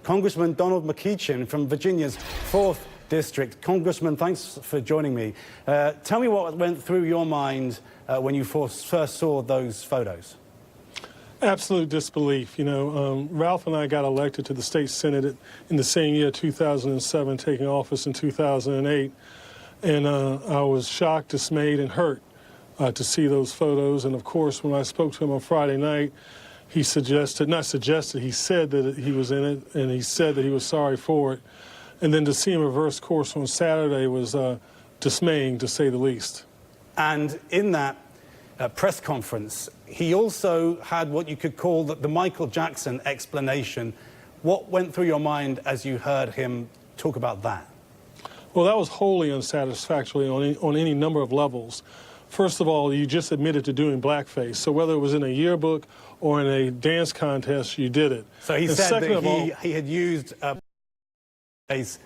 Congressman Donald McEachin from Virginia's 4th District. Congressman, thanks for joining me. Tell me what went through your mind when you first saw those photos. Absolute disbelief. You know, Ralph and I got elected to the state senate in the same year, 2007, taking office in 2008. And I was shocked, dismayed, and hurt to see those photos. And of course, when I spoke to him on Friday night, he suggested, not suggested, he said that he was in it, and he said that he was sorry for it. And then to see him reverse course on Saturday was dismaying, to say the least. And in that press conference, he also had what you could call the Michael Jackson explanation. What went through your mind as you heard him talk about that? Well, that was wholly unsatisfactory on any number of levels. First of all, you just admitted to doing blackface. So whether it was in a yearbook or in a dance contest, you did it. So he said that he had used face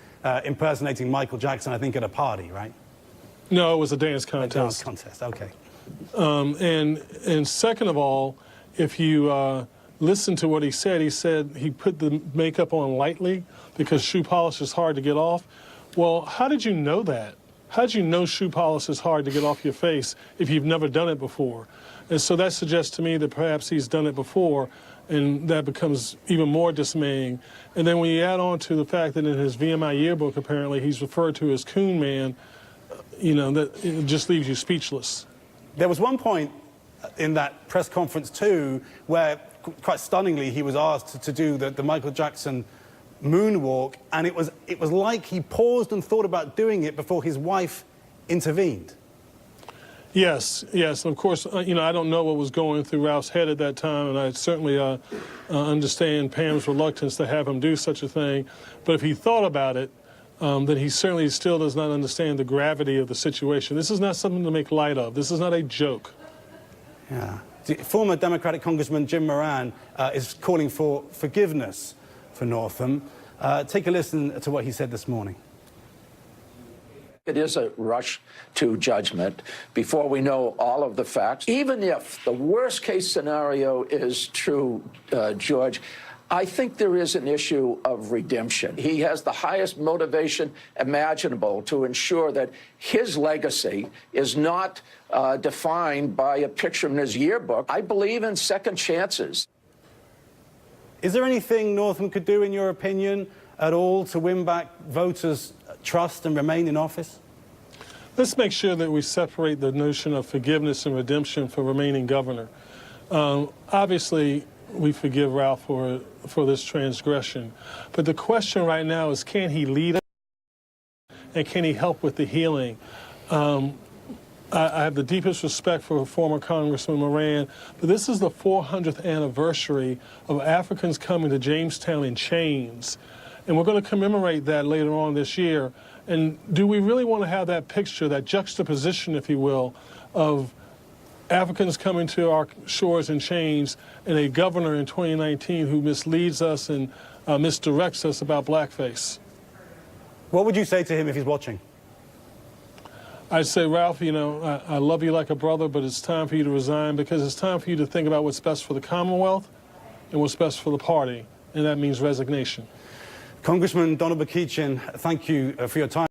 impersonating Michael Jackson, I think, at a party, right? No, it was a dance contest. A dance contest, okay. And second of all, if you listen to what he said he put the makeup on lightly because shoe polish is hard to get off. Well, how did you know that? How did you know shoe polish is hard to get off your face if you've never done it before? And so that suggests to me that perhaps he's done it before, and that becomes even more dismaying. And then when you add on to the fact that in his VMI yearbook, apparently, he's referred to as Coon Man, you know, that it just leaves you speechless. There was one point in that press conference, too, where, quite stunningly, he was asked to do the Michael Jackson moonwalk, and it was like he paused and thought about doing it before his wife intervened. Yes, yes. Of course, you know, I don't know what was going through Ralph's head at that time, and I certainly understand Pam's reluctance to have him do such a thing. But if he thought about it, then he certainly still does not understand the gravity of the situation. This is not something to make light of. This is not a joke. Yeah. Former Democratic Congressman Jim Moran is calling for forgiveness for Northam. Take a listen to what he said this morning. It is a rush to judgment before we know all of the facts. Even if the worst case scenario is true, George, I think there is an issue of redemption. He has the highest motivation imaginable to ensure that his legacy is not defined by a picture in his yearbook. I believe in second chances. Is there anything Northam could do, in your opinion, at all to win back voters' trust and remain in office? Let's make sure that we separate the notion of forgiveness and redemption for remaining governor. Obviously, we forgive Ralph for this transgression. But the question right now is, can he lead us and can he help with the healing? I have the deepest respect for former Congressman Moran, but this is the 400th anniversary of Africans coming to Jamestown in chains. And we're going to commemorate that later on this year. And do we really want to have that picture, that juxtaposition, if you will, of Africans coming to our shores in chains and a governor in 2019 who misleads us and misdirects us about blackface? What would you say to him if he's watching? I'd say, Ralph, you know, I love you like a brother, but it's time for you to resign because it's time for you to think about what's best for the Commonwealth and what's best for the party, and that means resignation. Congressman Donald McEachin, thank you for your time.